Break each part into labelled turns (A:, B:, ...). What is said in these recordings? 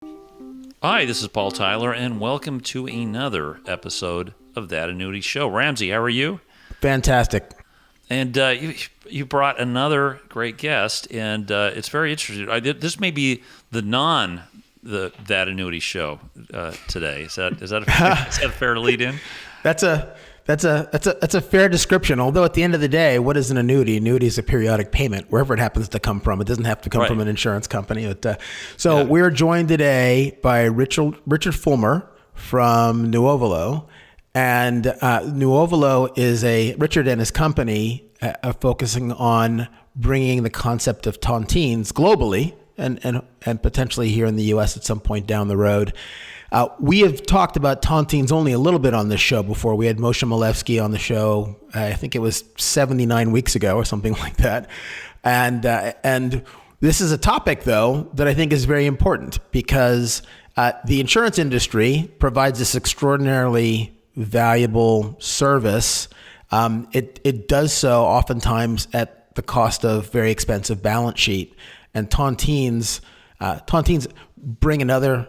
A: Hi, this is Paul Tyler, and welcome to another episode of That Annuity Show. Ramsey, how are you?
B: Fantastic.
A: And you brought another great guest, and it's very interesting. This may be That Annuity Show today. Is that is that a fair lead in?
B: That's a fair description. Although at the end of the day, what is an annuity? Annuity is a periodic payment, wherever it happens to come from. It doesn't have to come from an insurance company. We're joined today by Richard Fulmer from Nuovalo, and Nuovalo is Richard and his company are focusing on bringing the concept of tontines globally and potentially here in the U.S. at some point down the road. We have talked about tontines only a little bit on this show before. We had Moshe Milevsky on the show. I think it was 79 weeks ago or something like that. And this is a topic, though, that I think is very important because the insurance industry provides this extraordinarily valuable service. It does so oftentimes at the cost of very expensive balance sheet. And tontines bring another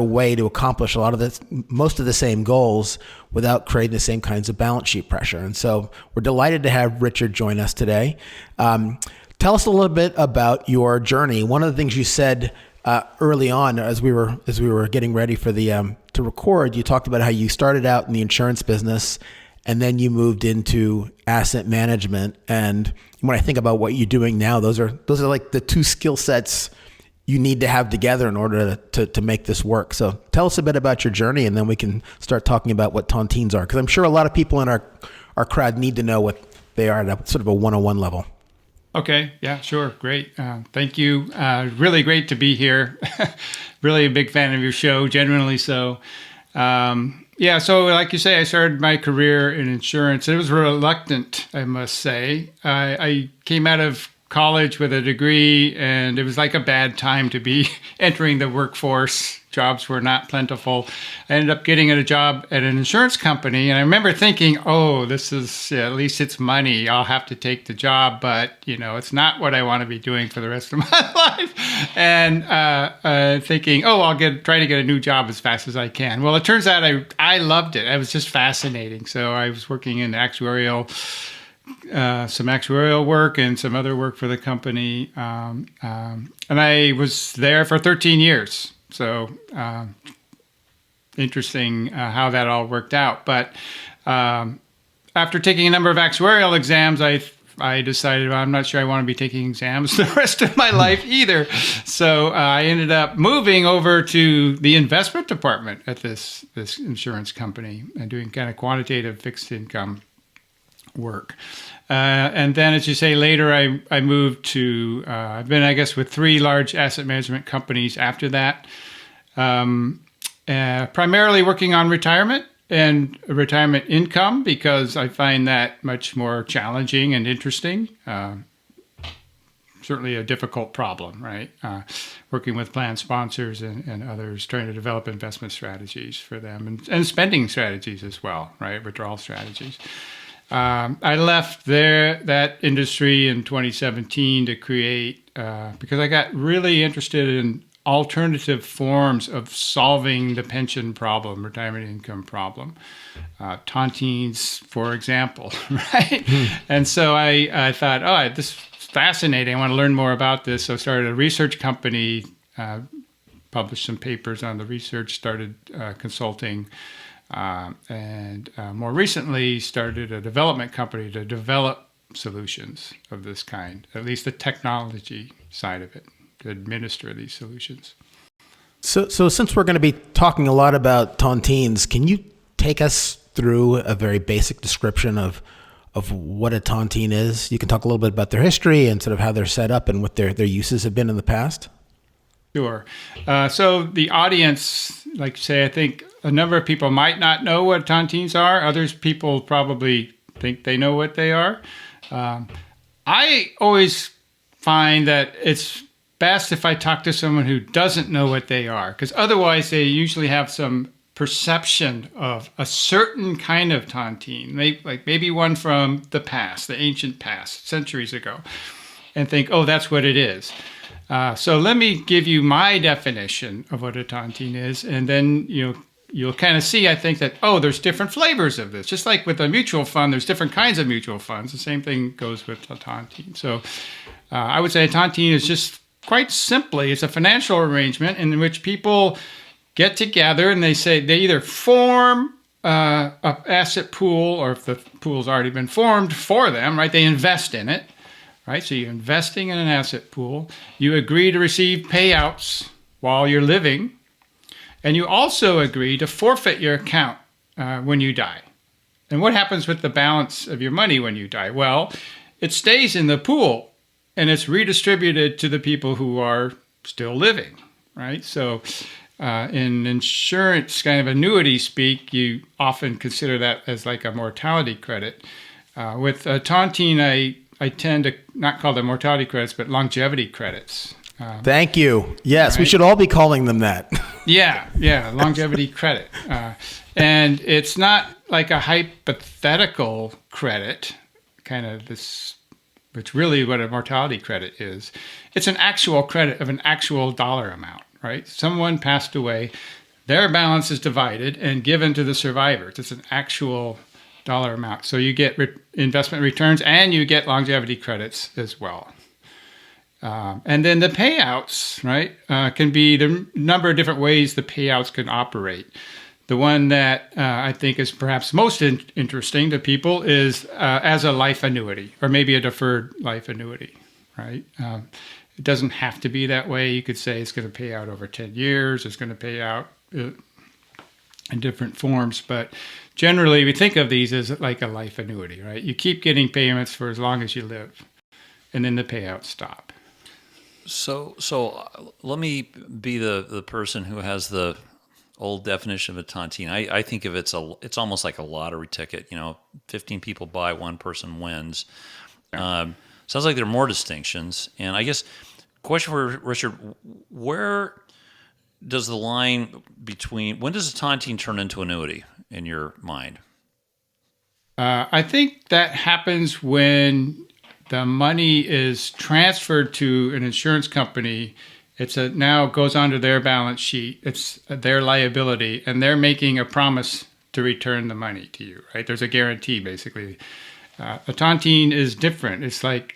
B: way to accomplish a lot of most of the same goals without creating the same kinds of balance sheet pressure. And so we're delighted to have Richard join us today. Tell us a little bit about your journey. One of the things you said early on, as we were getting ready for to record, you talked about how you started out in the insurance business and then you moved into asset management. And when I think about what you're doing now, those are like the two skill sets you need to have together in order to make this work. So tell us a bit about your journey, and then we can start talking about what tontines are, because I'm sure a lot of people in our crowd need to know what they are at sort of a 101 level.
C: Okay. Yeah, sure. Great. Thank you. Really great to be here. Really a big fan of your show, genuinely so. So like you say, I started my career in insurance. It was reluctant, I must say. I came out of college with a degree, and it was like a bad time to be entering the workforce. Jobs were not plentiful. I ended up getting a job at an insurance company, and I remember thinking, this is, at least it's money. I'll have to take the job, but it's not what I want to be doing for the rest of my life. And thinking, I'll try to get a new job as fast as I can. Well, it turns out I loved it. It was just fascinating. So I was working in some actuarial work and some other work for the company. And I was there for 13 years. So interesting how that all worked out. But after taking a number of actuarial exams, I decided I'm not sure I want to be taking exams the rest of my life either. So I ended up moving over to the investment department at this insurance company and doing kind of quantitative fixed income work. And then, as you say, later I moved to, I've been, I guess, with 3 large asset management companies after that, primarily working on retirement and retirement income, because I find that much more challenging and interesting. Certainly a difficult problem, right? Working with plan sponsors and others, trying to develop investment strategies for them and spending strategies as well, right? Withdrawal strategies. I left that industry in 2017 to create, because I got really interested in alternative forms of solving the pension problem, retirement income problem. Tontines, for example, right? And so I thought, this is fascinating. I want to learn more about this. So I started a research company, published some papers on the research, started consulting, and more recently started a development company to develop solutions of this kind, at least the technology side of it, to administer these solutions.
B: So since we're going to be talking a lot about tontines, can you take us through a very basic description of what a tontine is? You can talk a little bit about their history and sort of how they're set up and what their uses have been in the past.
C: Sure. So the audience, like you say, I think a number of people might not know what tontines are. Others people probably think they know what they are. I always find that it's best if I talk to someone who doesn't know what they are, because otherwise they usually have some perception of a certain kind of tontine, maybe one from the past, the ancient past, centuries ago, and think, that's what it is. So let me give you my definition of what a tontine is, and then you'll kind of see, I think, that, there's different flavors of this. Just like with a mutual fund, there's different kinds of mutual funds. The same thing goes with a tontine. So I would say a tontine is just quite simply, it's a financial arrangement in which people get together and they either form an asset pool, or if the pool's already been formed for them, right, they invest in it, right? So you're investing in an asset pool. You agree to receive payouts while you're living, and you also agree to forfeit your account when you die. And what happens with the balance of your money when you die? Well, it stays in the pool and it's redistributed to the people who are still living, right? So in insurance kind of annuity speak, you often consider that as like a mortality credit. With a tontine, I tend to not call them mortality credits, but longevity credits.
B: Thank you. Yes,
C: right?
B: We should all be calling them that.
C: Yeah, longevity credit. And it's not like a hypothetical credit, kind of this, which really what a mortality credit is. It's an actual credit of an actual dollar amount, right? Someone passed away, their balance is divided and given to the survivors. It's an actual dollar amount. So you get investment returns and you get longevity credits as well. And then the payouts, right, can be the number of different ways the payouts can operate. The one that I think is perhaps most interesting to people is as a life annuity, or maybe a deferred life annuity, right? It doesn't have to be that way. You could say it's going to pay out over 10 years. It's going to pay out in different forms. But generally, we think of these as like a life annuity, right? You keep getting payments for as long as you live, and then the payouts stop.
A: So let me be the person who has the old definition of a tontine. I think of it's almost like a lottery ticket. 15 people buy, one person wins. Sounds like there are more distinctions. And I guess question for Richard: where does the line between when does a tontine turn into annuity in your mind?
C: I think that happens when the money is transferred to an insurance company. It now goes onto their balance sheet. It's their liability, and they're making a promise to return the money to you, right? There's a guarantee, basically. A tontine is different. It's like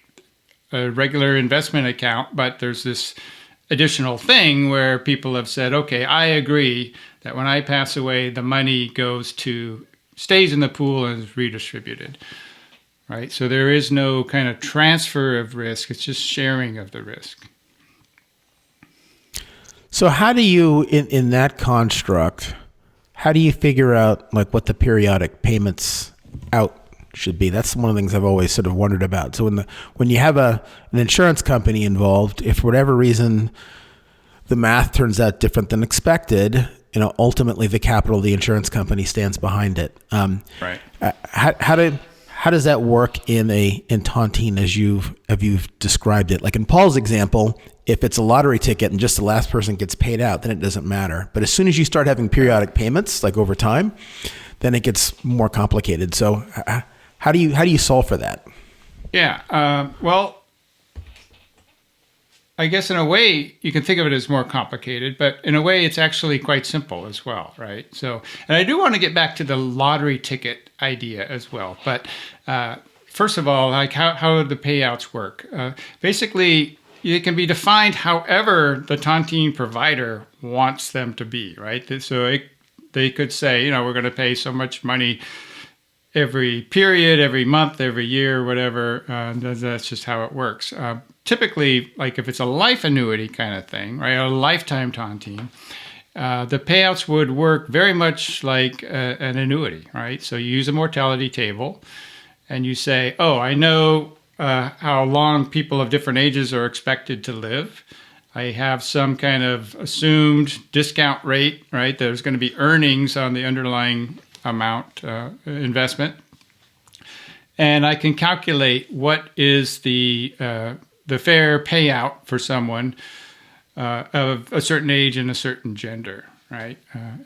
C: a regular investment account, but there's this additional thing where people have said, okay, I agree that when I pass away, the money stays in the pool and is redistributed. Right? So there is no kind of transfer of risk. It's just sharing of the risk.
B: So how do you, in that construct, how do you figure out like what the periodic payments out should be? That's one of the things I've always sort of wondered about. So when you have an insurance company involved, if for whatever reason the math turns out different than expected, ultimately the capital of the insurance company stands behind it.
C: Right.
B: How does that work in tontine as you've described it? Like in Paul's example, if it's a lottery ticket and just the last person gets paid out, then it doesn't matter. But as soon as you start having periodic payments, like over time, then it gets more complicated. So how do you solve for that?
C: Yeah. Well, I guess in a way you can think of it as more complicated, but in a way it's actually quite simple as well, right? So, and I do want to get back to the lottery ticket idea as well. But first of all, like how the payouts work. Basically, it can be defined however the tontine provider wants them to be, right? So they could say, we're going to pay so much money every period, every month, every year, whatever. That's just how it works. Typically, like if it's a life annuity kind of thing, right, a lifetime tontine, the payouts would work very much like an annuity, right? So you use a mortality table and you say, I know how long people of different ages are expected to live. I have some kind of assumed discount rate, right? There's going to be earnings on the underlying amount investment. And I can calculate what is the fair payout for someone of a certain age and a certain gender, right?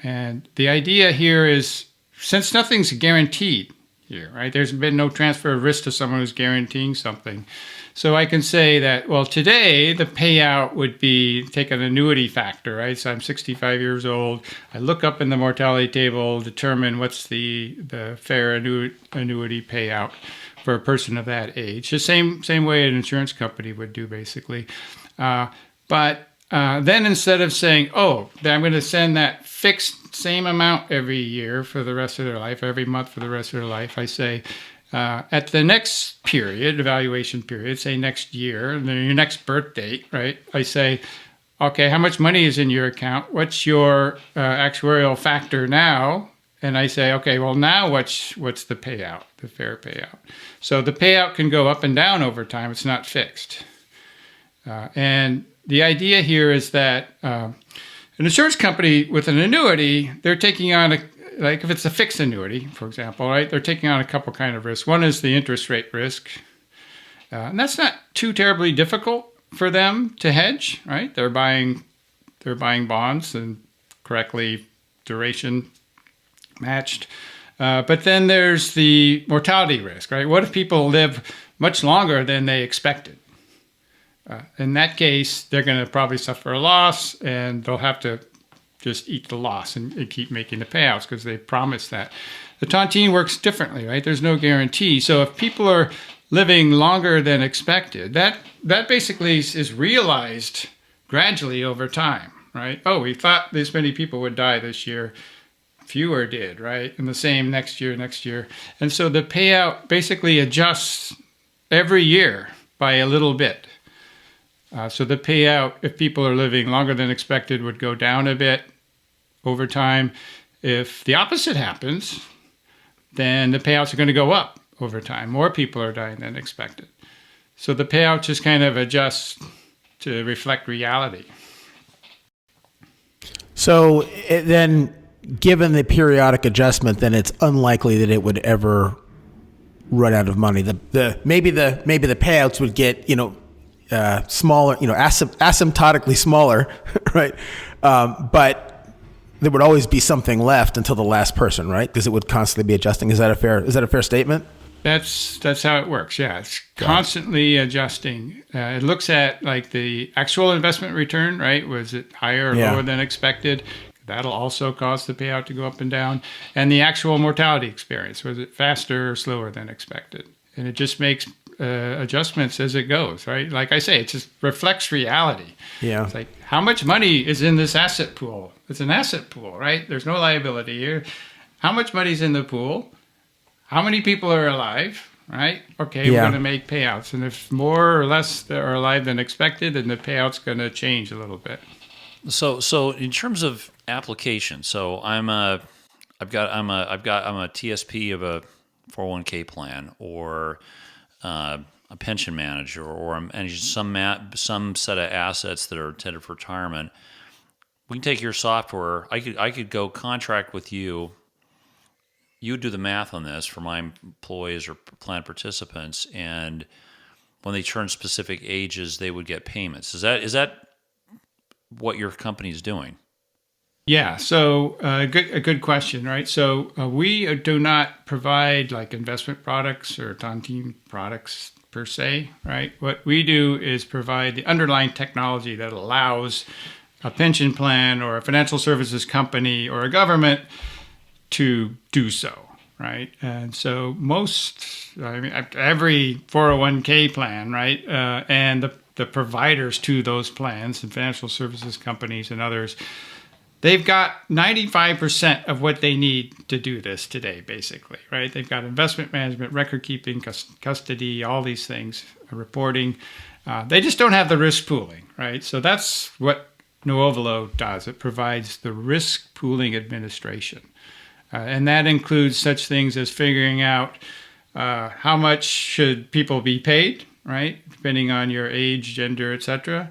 C: And the idea here is, since nothing's guaranteed, year, right? There's been no transfer of risk to someone who's guaranteeing something. So I can say that, well, today the payout would be, take an annuity factor, right? So I'm 65 years old. I look up in the mortality table, determine what's the fair annuity payout for a person of that age. The same way an insurance company would do, basically. But then instead of saying, oh, I'm going to send that fixed same amount every year for the rest of their life, every month for the rest of their life, I say, at the next period, evaluation period, say next year, and then your next birth date, right? I say, okay, how much money is in your account? What's your actuarial factor now? And I say, okay, well, now what's the payout, the fair payout? So the payout can go up and down over time. It's not fixed. And the idea here is that an insurance company with an annuity, they're taking on like if it's a fixed annuity, for example, right? They're taking on a couple kind of risks. One is the interest rate risk. And that's not too terribly difficult for them to hedge, right? They're buying bonds and correctly duration matched. But then there's the mortality risk, right? What if people live much longer than they expected? In that case, they're going to probably suffer a loss, and they'll have to just eat the loss and keep making the payouts because they promised that. The tontine works differently, right? There's no guarantee. So if people are living longer than expected, that basically is realized gradually over time, right? Oh, we thought this many people would die this year. Fewer did, right? And the same next year. And so the payout basically adjusts every year by a little bit. So the payout, if people are living longer than expected, would go down a bit over time. If the opposite happens, then the payouts are going to go up over time. More people are dying than expected. So the payout just kind of adjusts to reflect reality.
B: So then, given the periodic adjustment, then it's unlikely that it would ever run out of money. Maybe the payouts would get, smaller, asymptotically smaller, right? But there would always be something left until the last person, right? Because it would constantly be adjusting. Is that a fair statement?
C: That's how it works. Yeah, it's constantly adjusting. It looks at like the actual investment return, right? Was it higher or lower than expected? That'll also cause the payout to go up and down. And the actual mortality experience, was it faster or slower than expected? And it just makes adjustments as it goes, right? Like I say, it just reflects reality.
B: Yeah.
C: It's like, how much money is in this asset pool? It's an asset pool, right? There's no liability here. How much money's in the pool? How many people are alive, right? Okay, we're going to make payouts. And if more or less are alive than expected, then the payout's going to change a little bit.
A: So in terms of application, so I'm a TSP of a 401k plan, or a pension manager, or I'm managing some set of assets that are intended for retirement. We can take your software. I could go contract with you. You do the math on this for my employees or plan participants, and when they turn specific ages, they would get payments. Is that what your company is doing?
C: Yeah, so a good question, right? So we do not provide like investment products or tontine products per se, right? What we do is provide the underlying technology that allows a pension plan or a financial services company or a government to do so, right? And so every 401k plan, right, and the providers to those plans and financial services companies and others, they've got 95% of what they need to do this today, basically, right? They've got investment management, record keeping, custody, all these things, reporting. They just don't have the risk pooling, right? So that's what Nuovalo does. It provides the risk pooling administration. And that includes such things as figuring out how much should people be paid, right? Depending on your age, gender, etc.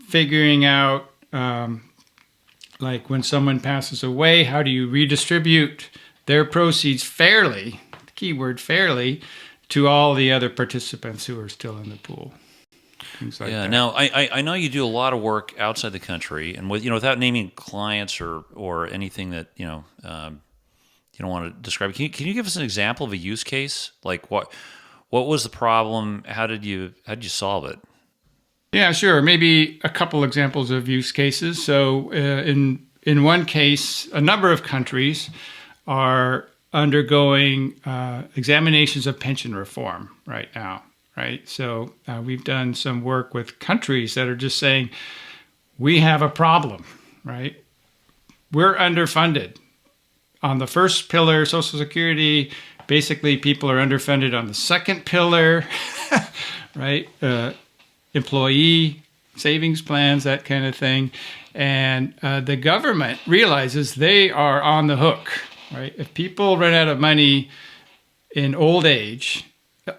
C: Figuring out like when someone passes away, how do you redistribute their proceeds fairly, the key word fairly, to all the other participants who are still in the pool. Things like that.
A: Now I know you do a lot of work outside the country, and without naming clients or anything that you don't want to describe it. Can you give us an example of a use case? Like what was the problem? How did you solve it?
C: Yeah, sure. Maybe a couple examples of use cases. So in one case, a number of countries are undergoing examinations of pension reform right now, right? So we've done some work with countries that are just saying, we have a problem, right? We're underfunded. On the first pillar, Social Security, basically people are underfunded on the second pillar, right? Employee savings plans, that kind of thing. And the government realizes they are on the hook, right? If people run out of money in old age,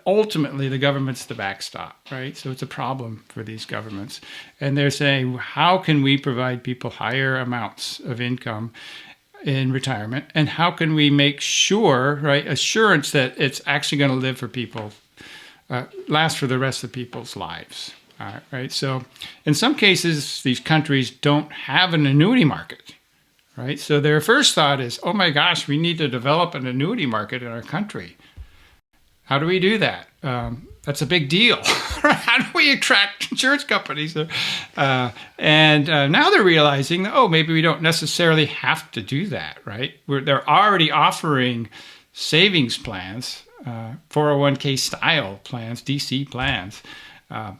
C: ultimately the government's the backstop, right? So it's a problem for these governments. And they're saying, how can we provide people higher amounts of income in retirement? And how can we make sure, right, assurance that it's actually going to live for people, last for the rest of people's lives? Right. So in some cases, these countries don't have an annuity market, right? So their first thought is, oh my gosh, we need to develop an annuity market in our country. How do we do that? That's a big deal. How do we attract insurance companies? And now they're realizing, oh, maybe we don't necessarily have to do that, right? They're already offering savings plans, 401k style plans, DC plans.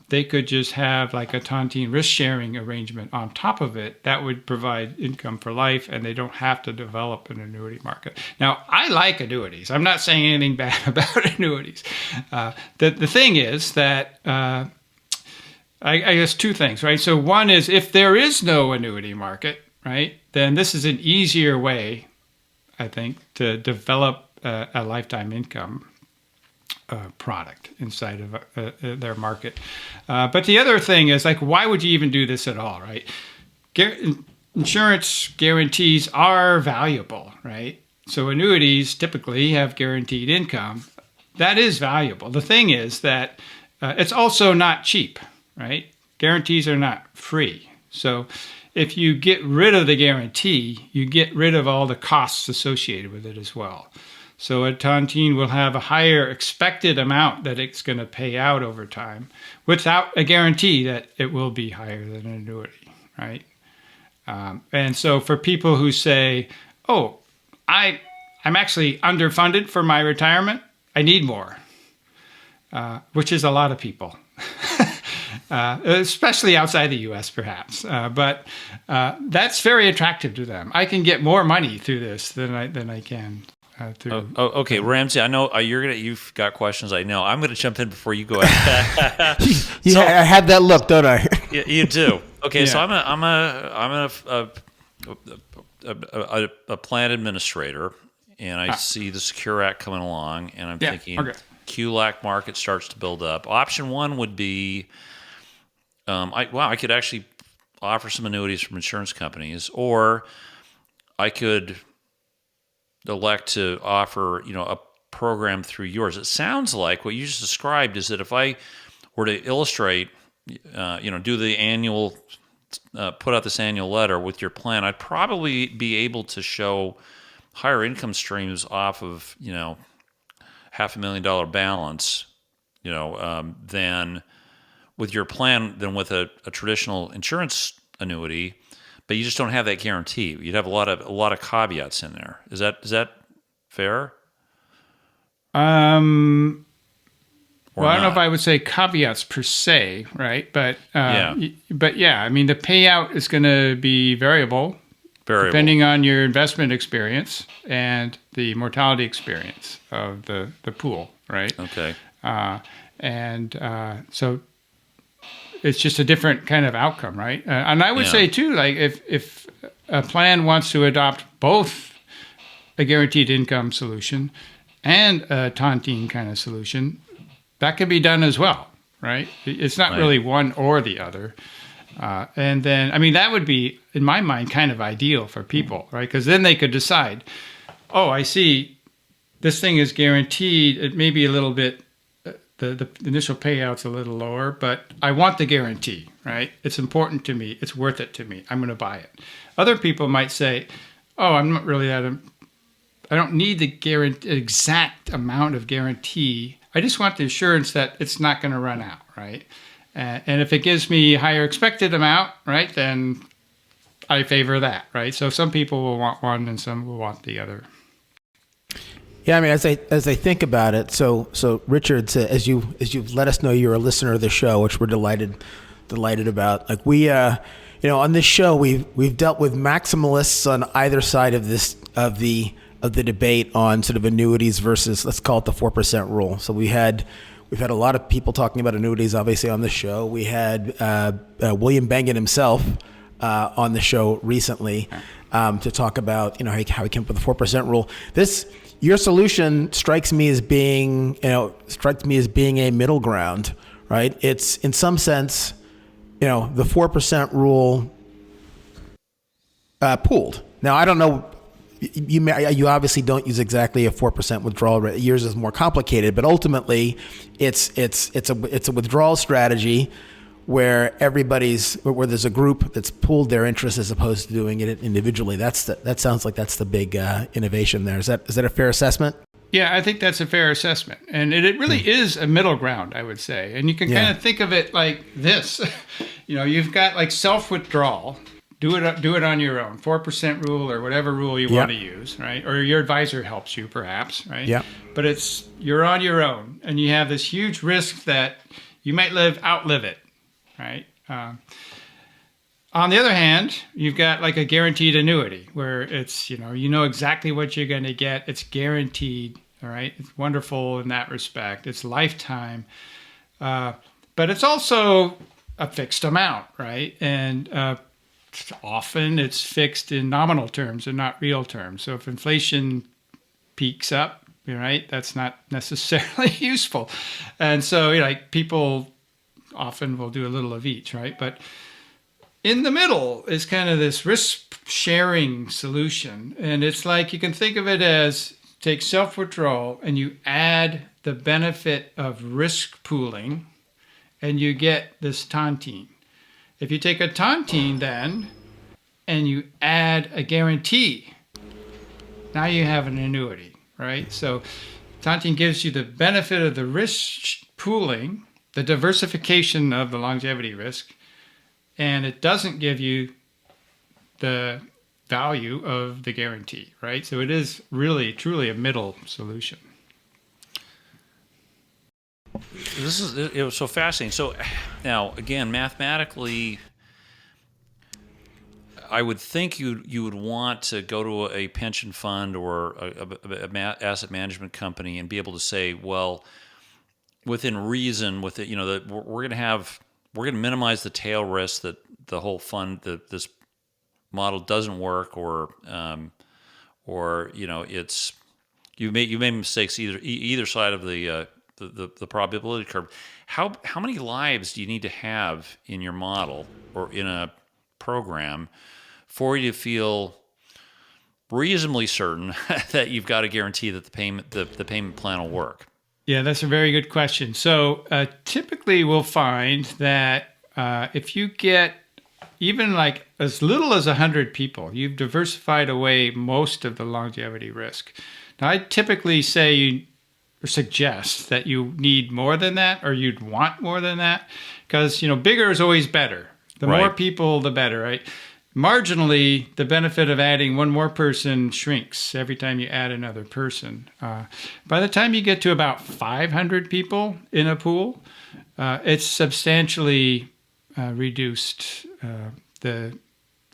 C: They could just have like a tontine risk-sharing arrangement on top of it that would provide income for life, and they don't have to develop an annuity market. Now, I like annuities. I'm not saying anything bad about annuities. The thing is that I guess two things, right? So one is if there is no annuity market, right, then this is an easier way, I think, to develop a lifetime income product inside of their market. But the other thing is, like, why would you even do this at all, right? Insurance guarantees are valuable, right? So annuities typically have guaranteed income. That is valuable. The thing is that it's also not cheap, right? Guarantees are not free. So if you get rid of the guarantee, you get rid of all the costs associated with it as well. So a tontine will have a higher expected amount that it's going to pay out over time without a guarantee that it will be higher than an annuity, right? And so for people who say, oh, I'm actually underfunded for my retirement, I need more, which is a lot of people, especially outside the U.S. perhaps. But that's very attractive to them. I can get more money through this than I can.
A: Okay, Ramsey. I know you've got questions. I know. I'm going to jump in before you go ahead.
B: I have that look, don't I?
A: You do. Okay,
C: Yeah.
A: so I'm a plan administrator, and I see the Secure Act coming along, and I'm thinking, QLAC market starts to build up. Option one would be, I could actually offer some annuities from insurance companies, or I could elect to offer, a program through yours. It sounds like what you just described is that if I were to illustrate, do the annual, put out this annual letter with your plan, I'd probably be able to show higher income streams off of, $500,000 balance, than with your plan than with a traditional insurance annuity. But you just don't have that guarantee. You'd have a lot of caveats in there. Is that fair?
C: Well, I don't know if I would say caveats per se, right? But yeah, I mean, the payout is going to be variable depending on your investment experience and the mortality experience of the pool, right?
A: Okay.
C: So it's just a different kind of outcome, right? And I would say too, like if a plan wants to adopt both a guaranteed income solution and a tontine kind of solution, that can be done as well, right? It's not really one or the other. And then, I mean, that would be, in my mind, kind of ideal for people, right? Because then they could decide, oh, I see this thing is guaranteed. It may be a little bit, the initial payout's a little lower, but I want the guarantee, right? It's important to me. It's worth it to me. I'm going to buy it. Other people might say, oh, I'm not really that, I don't need the exact amount of guarantee. I just want the assurance that it's not going to run out, right? And if it gives me a higher expected amount, right, then I favor that, right? So some people will want one and some will want the other.
B: Yeah, I mean, as I think about it, so Richard, as you've let us know you're a listener of the show, which we're delighted about. Like we, on this show we've dealt with maximalists on either side of the debate on sort of annuities versus, let's call it, the 4% rule. So we've had a lot of people talking about annuities, obviously, on the show. We had William Bengen himself on the show recently to talk about how he came up with the 4% rule. Your solution strikes me as being a middle ground, right? It's in some sense, the 4% rule pooled. Now, I don't know. You obviously don't use exactly a 4% withdrawal rate. Yours is more complicated, but ultimately, it's a withdrawal strategy where there's a group that's pooled their interests as opposed to doing it individually. That sounds like that's the big innovation there. Is that a fair assessment?
C: Yeah, I think that's a fair assessment, and it really is a middle ground, I would say. And you can kind of think of it like this: you've got like self-withdrawal. Do it on your own, 4% rule or whatever rule you want to use, right? Or your advisor helps you, perhaps, right?
B: Yeah.
C: But you're on your own, and you have this huge risk that you might outlive it, right? On the other hand, you've got like a guaranteed annuity where it's you know exactly what you're going to get. It's guaranteed, all right? It's wonderful in that respect. It's lifetime, but it's also a fixed amount, right? And often it's fixed in nominal terms and not real terms. So if inflation peaks up, right, that's not necessarily useful. And so people often will do a little of each, right? But in the middle is kind of this risk-sharing solution. And it's like you can think of it as take self-withdrawal and you add the benefit of risk pooling and you get this tontine. If you take a tontine then and you add a guarantee, now you have an annuity, right? So tontine gives you the benefit of the risk pooling, the diversification of the longevity risk, and it doesn't give you the value of the guarantee, right? So it is really, truly a middle solution.
A: It was so fascinating. So now, again, mathematically, I would think you would want to go to a pension fund or a asset management company and be able to say, well, within reason, with it, that we're going to minimize the tail risk that the whole fund, this model doesn't work, or it's you made mistakes either side of the probability curve. How many lives do you need to have in your model or in a program for you to feel reasonably certain that you've got a guarantee that the payment plan will work?
C: Yeah, that's a very good question. So typically we'll find that if you get even like as little as 100 people, you've diversified away most of the longevity risk. Now, I typically suggest that you need more than that, or you'd want more than that, because bigger is always better. The more people, the better, right? Marginally, the benefit of adding one more person shrinks every time you add another person. By the time you get to about 500 people in a pool, it's substantially reduced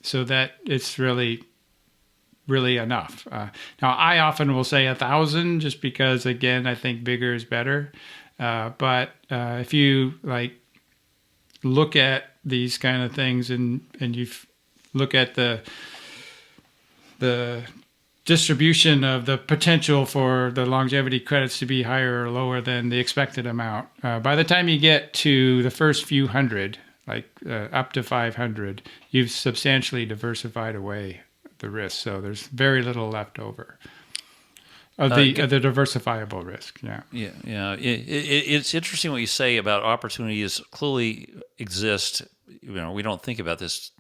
C: so that it's really enough. Now, I often will say 1,000 just because, again, I think bigger is better. But if you look at these kind of things and you look at the distribution of the potential for the longevity credits to be higher or lower than the expected amount, by the time you get to the first few hundred, up to 500, you've substantially diversified away the risk. So there's very little left over of the diversifiable risk.
A: Yeah. It's interesting what you say about opportunities clearly exist. We don't think about this.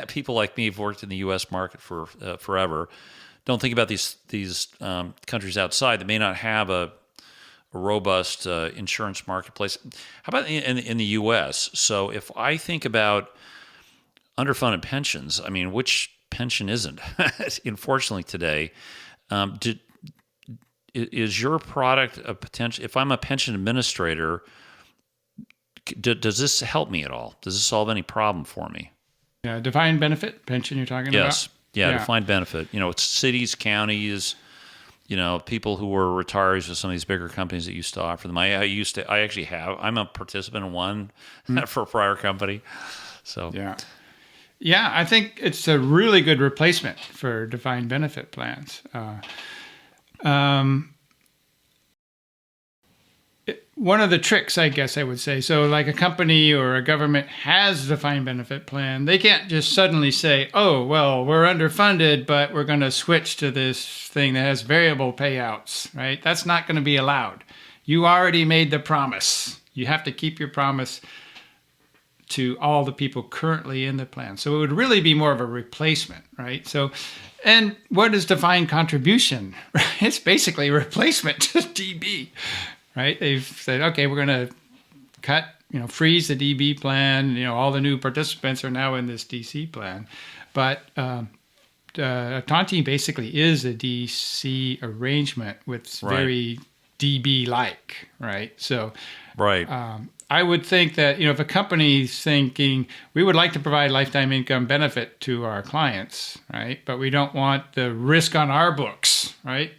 A: People like me have worked in the U.S. market for forever. don't think about these countries outside that may not have a robust insurance marketplace. How about in the U.S.? So if I think about underfunded pensions, I mean, which pension isn't? Unfortunately, today, is your product a potential? If I'm a pension administrator, does this help me at all? Does this solve any problem for me?
C: Yeah, defined benefit pension you're talking
A: Yes.
C: about?
A: Yeah, defined benefit. It's cities, counties, people who were retirees of some of these bigger companies that used to offer them. I'm a participant in one for a prior company. So
C: yeah, I think it's a really good replacement for defined benefit plans. One of the tricks, I guess I would say, so like a company or a government has a defined benefit plan, they can't just suddenly say, oh, well, we're underfunded, but we're going to switch to this thing that has variable payouts, right? That's not going to be allowed. You already made the promise. You have to keep your promise to all the people currently in the plan. So it would really be more of a replacement, right? So, and what is defined contribution? It's basically a replacement to DB. Right? They've said, okay, we're going to cut, freeze the DB plan. All the new participants are now in this DC plan. But Taunting basically is a DC arrangement with very DB-like, right? So I would think that, if a company's thinking, we would like to provide lifetime income benefit to our clients, right? But we don't want the risk on our books, right?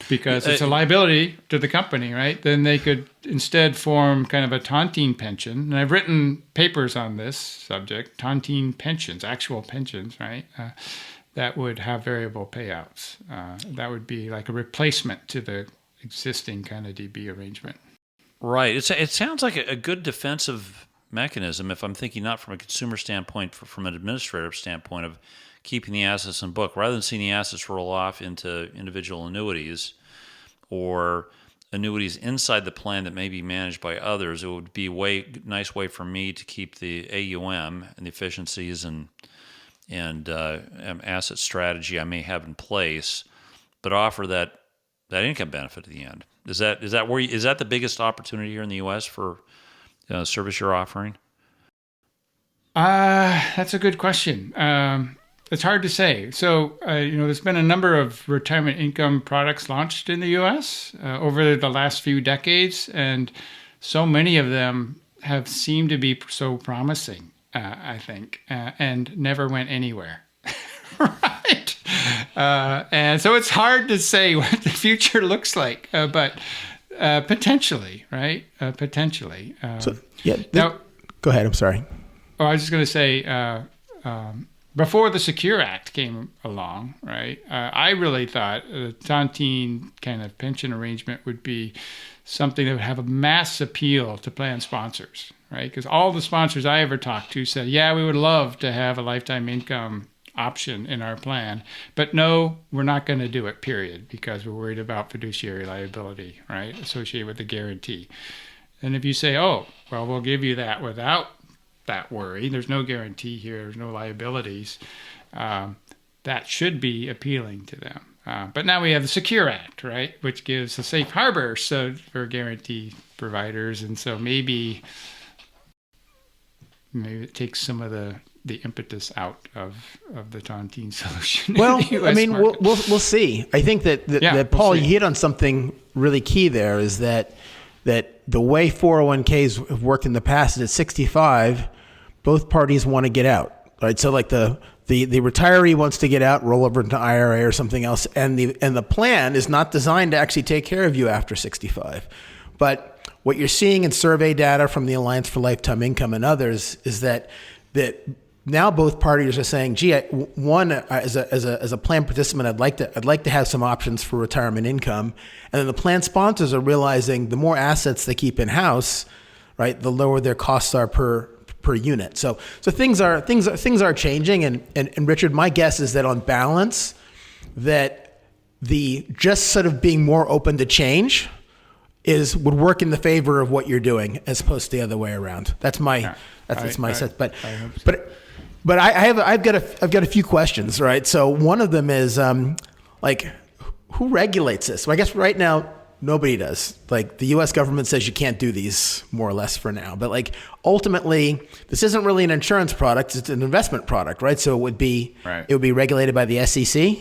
C: Because it's a liability to the company, right? Then they could instead form kind of a tontine pension. And I've written papers on this subject, tontine pensions, actual pensions, right? That would have variable payouts. That would be like a replacement to the existing kind of DB arrangement.
A: Right. It sounds like a good defensive mechanism, if I'm thinking not from a consumer standpoint, from an administrative standpoint of keeping the assets in book, rather than seeing the assets roll off into individual annuities or annuities inside the plan that may be managed by others. It would be a nice way for me to keep the AUM and the efficiencies and asset strategy I may have in place, but offer that income benefit at the end. Is that the biggest opportunity here in the U.S. for service you're offering?
C: That's a good question. It's hard to say. So, there's been a number of retirement income products launched in the U.S. Over the last few decades, and so many of them have seemed to be so promising, I think, and never went anywhere. Right? And so it's hard to say what the future looks like, but potentially, right? Potentially.
B: Now, go ahead. I'm sorry.
C: Oh, I was just going to say, before the Secure Act came along, right, I really thought the tontine kind of pension arrangement would be something that would have a mass appeal to plan sponsors, right? Because all the sponsors I ever talked to said, yeah, we would love to have a lifetime income option in our plan, but no, we're not going to do it, period, because we're worried about fiduciary liability, right, associated with the guarantee. And if you say, oh, well, we'll give you that without that worry, there's no guarantee here, there's no liabilities, that should be appealing to them. But now we have the Secure Act, right, which gives a safe harbor for guarantee providers, and so maybe it takes some of the impetus out of the tontine solution.
B: Well, I mean, we'll see. I think that Paul, you hit on something really key there, is that the way 401ks have worked in the past is at 65, both parties want to get out, right? So like the retiree wants to get out, roll over into IRA or something else, and the plan is not designed to actually take care of you after 65. But what you're seeing in survey data from the Alliance for Lifetime Income and others is that now both parties are saying, gee, as a plan participant, I'd like to have some options for retirement income. And then the plan sponsors are realizing the more assets they keep in house, right, the lower their costs are per unit. So things are changing. And Richard, my guess is that on balance, that the just sort of being more open to change would work in the favor of what you're doing as opposed to the other way around. That's my sense. But But I've got a few questions, right? So one of them is like, who regulates this? Well, I guess right now nobody does. Like the U.S. government says you can't do these, more or less, for now. But like ultimately, this isn't really an insurance product; it's an investment product, right? So it would be regulated by the SEC.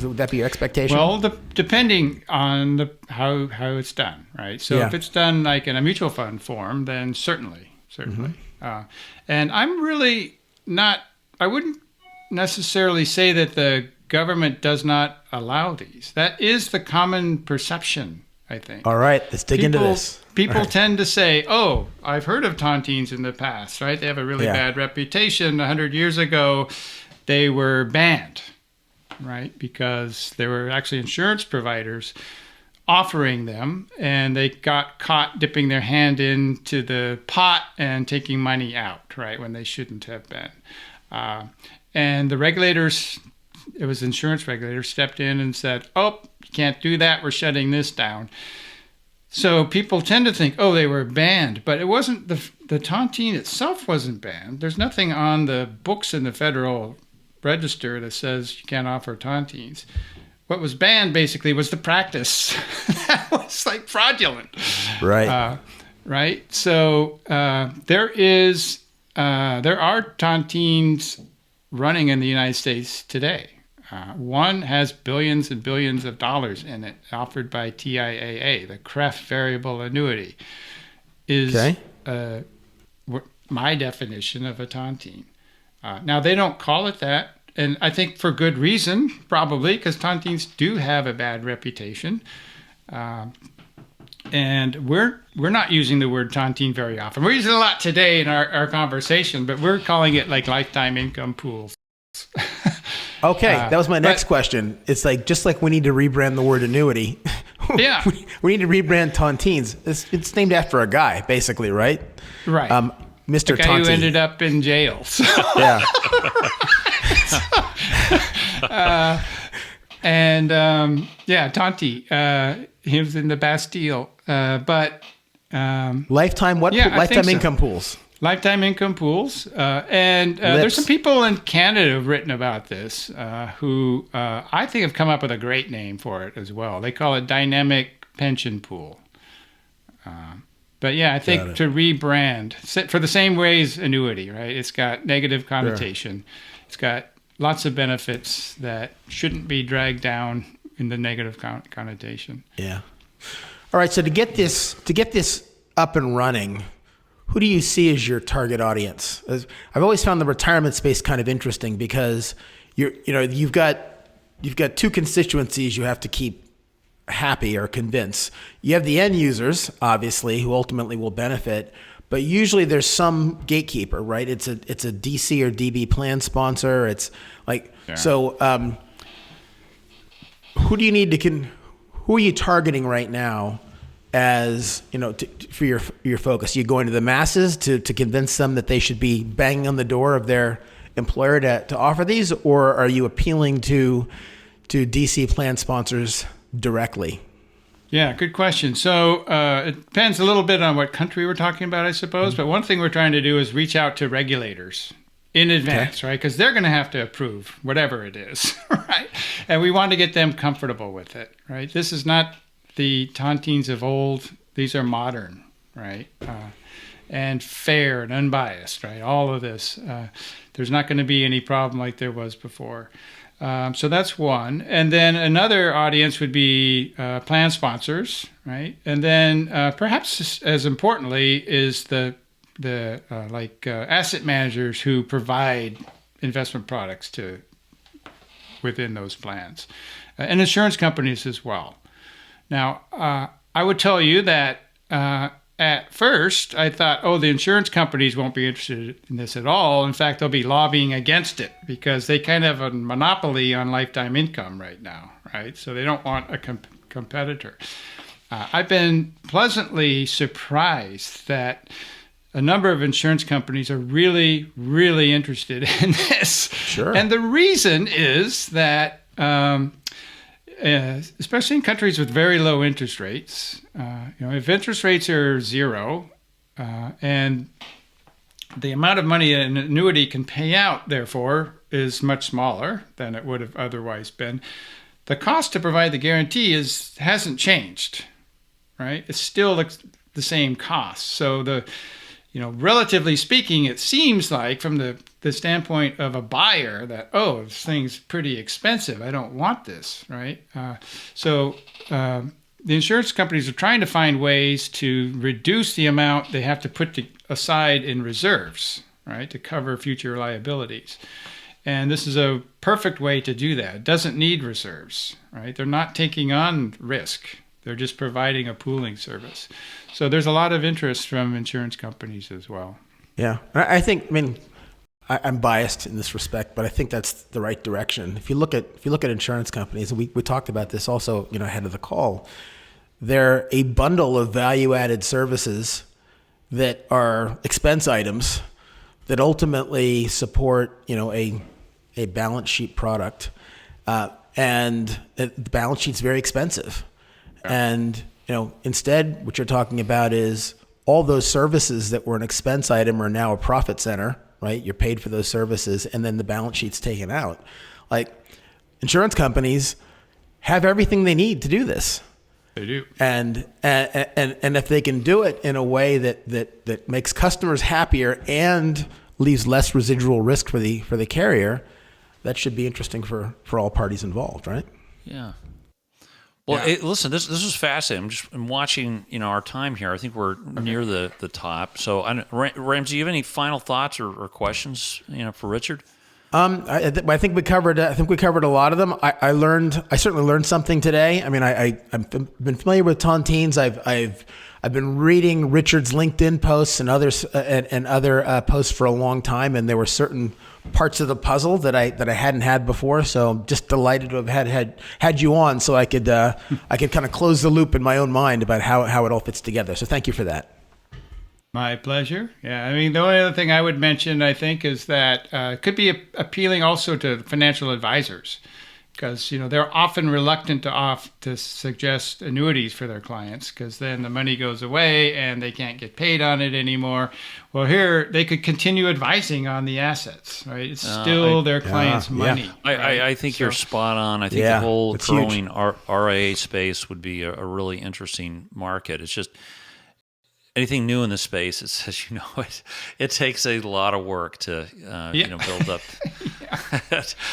B: Would that be your expectation?
C: Well, depending on how it's done, right? So if it's done like in a mutual fund form, then certainly. And I'm really not. I wouldn't necessarily say that the government does not allow these. That is the common perception, I think.
B: All right, let's dig into this.
C: People tend to say, "Oh, I've heard of tontines in the past, right? They have a really bad reputation. 100 years ago, they were banned." Right, because there were actually insurance providers offering them, and they got caught dipping their hand into the pot and taking money out, right, when they shouldn't have been. And the regulators, it was insurance regulators, stepped in and said, "Oh, you can't do that. We're shutting this down." So people tend to think, "Oh, they were banned," but it wasn't. The tontine itself wasn't banned. There's nothing on the books in the Federal Register that says you can't offer tontines. What was banned basically was the practice that was like fraudulent,
B: right?
C: Right. So there are tontines running in the United States today. One has billions and billions of dollars in it, offered by TIAA. The CREF variable annuity is my definition of a tontine. Now, they don't call it that, and I think for good reason, probably, because tontines do have a bad reputation. And we're not using the word tontine very often. We're using it a lot today in our conversation, but we're calling it like lifetime income pools.
B: Okay, that was my next question. It's like, just like we need to rebrand the word annuity, we need to rebrand tontines. It's named after a guy, basically, right?
C: Right.
B: Mr.
C: The guy
B: Taunting.
C: who ended up in jail. So.
B: Yeah.
C: Taunting. He was in the Bastille.
B: Lifetime what? Lifetime income pools.
C: Lifetime income pools. And there's some people in Canada who've written about this who I think have come up with a great name for it as well. They call it dynamic pension pool. But yeah, I think to rebrand for the same way as annuity, right? It's got negative connotation. Sure. It's got lots of benefits that shouldn't be dragged down in the negative connotation.
B: Yeah. All right. So to get this up and running, who do you see as your target audience? I've always found the retirement space kind of interesting because you've got two constituencies you have to keep happy or convince. You have the end users, obviously, who ultimately will benefit, but usually there's some gatekeeper, right? It's a DC or DB plan sponsor. It's like so. Who do you need to who are you targeting right now? As for your focus, you going to the masses to convince them that they should be banging on the door of their employer to offer these, or are you appealing to DC plan sponsors directly?
C: Yeah, good question. So it depends a little bit on what country we're talking about, I suppose. Mm-hmm. But one thing we're trying to do is reach out to regulators in advance, right? Because they're going to have to approve whatever it is, right? And we want to get them comfortable with it, right? This is not the tontines of old. These are modern, right? And fair and unbiased, right? All of this. There's not going to be any problem like there was before. So that's one. And then another audience would be plan sponsors, right? And then perhaps as importantly is the asset managers who provide investment products within those plans, and insurance companies as well. Now, I would tell you that at first I thought, the insurance companies won't be interested in this at all. In fact, they'll be lobbying against it because they kind of have a monopoly on lifetime income right now, right? So they don't want a competitor. I've been pleasantly surprised that a number of insurance companies are really, really interested in this. Sure. And the reason is that especially in countries with very low interest rates, if interest rates are zero and the amount of money an annuity can pay out, therefore, is much smaller than it would have otherwise been. The cost to provide the guarantee hasn't changed, right? It's still the same cost. So relatively speaking, it seems like from the standpoint of a buyer that, oh, this thing's pretty expensive. I don't want this, right? The insurance companies are trying to find ways to reduce the amount they have to put aside in reserves, right, to cover future liabilities. And this is a perfect way to do that. It doesn't need reserves, right? They're not taking on risk. They're just providing a pooling service. So there's a lot of interest from insurance companies as well.
B: Yeah. I'm biased in this respect, but I think that's the right direction. If you look at insurance companies, and we talked about this also, ahead of the call, they're a bundle of value-added services that are expense items that ultimately support, a balance sheet product, and the balance sheet's very expensive. And, instead what you're talking about is all those services that were an expense item are now a profit center, right? You're paid for those services, and then the balance sheet's taken out. Like, insurance companies have everything they need to do this.
C: They do.
B: And if they can do it in a way that makes customers happier and leaves less residual risk for the carrier, that should be interesting for all parties involved, right?
A: Yeah. Well,
C: Yeah.
A: Listen, this was fascinating. I'm watching, our time here. I think we're near the top. So, Ramsey, do you have any final thoughts or questions, for Richard?
B: I think we covered a lot of them. I certainly learned something today. I mean, I've been familiar with tontines. I've been reading Richard's LinkedIn posts and others and other posts for a long time, and there were certain parts of the puzzle that I hadn't had before. So I'm just delighted to have had you on, so I could kind of close the loop in my own mind about how it all fits together. So thank you for that.
C: My pleasure. Yeah, I mean, the only other thing I would mention, I think, is that it could be appealing also to financial advisors, because they're often reluctant to suggest annuities for their clients, because then the money goes away and they can't get paid on it anymore. Well, here they could continue advising on the assets, right? It's still their clients' money. Right?
A: I think you're spot on. I think the whole growing RIA space would be a really interesting market. It's just anything new in the space, as you know, it takes a lot of work to build up,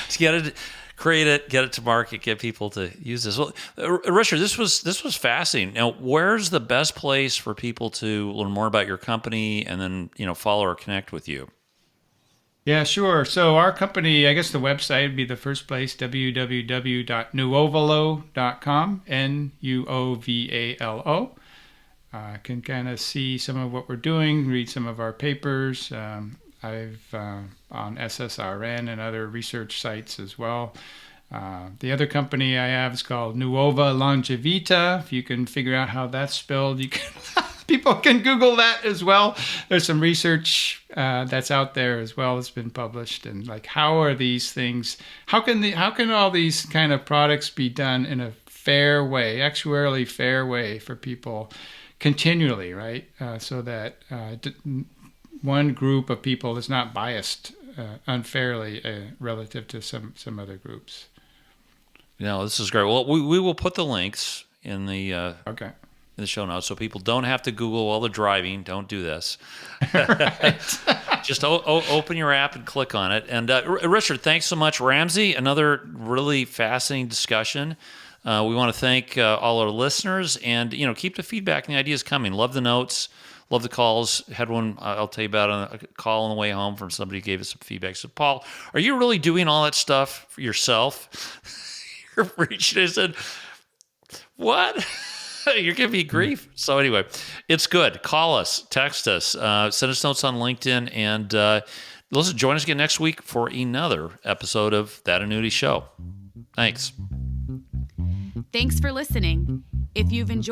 A: to get it, create it, get it to market, get people to use this. Well, Richard, this was fascinating. Now, where's the best place for people to learn more about your company and then follow or connect with you?
C: Yeah, sure. So our company, I guess the website would be the first place, www.nuovalo.com, Nuovalo. Can kind of see some of what we're doing, read some of our papers. I've on SSRN and other research sites as well. The other company I have is called Nuova Longevita. If you can figure out how that's spelled, you can people can Google that as well. There's some research that's out there as well that's been published, and like how are these things? How can all these kind of products be done in a fair way, actuarially fair way for people continually, right? So that one group of people is not biased unfairly relative to some other groups.
A: This is great. Well, we will put the links in the in the show notes, so people don't have to Google while they're driving. Don't do this. Just open your app and click on it. And Richard, thanks so much. Ramsey, another really fascinating discussion. We want to thank all our listeners, and keep the feedback and the ideas coming. Love the notes, love the calls. Had one I'll tell you about on a call on the way home from somebody who gave us some feedback. So, Paul, are you really doing all that stuff for yourself? You're reaching. I said, what? You're giving me grief. So anyway, it's good. Call us, text us, send us notes on LinkedIn, and listen. Join us again next week for another episode of That Annuity Show. Thanks.
D: Thanks for listening. If you've enjoyed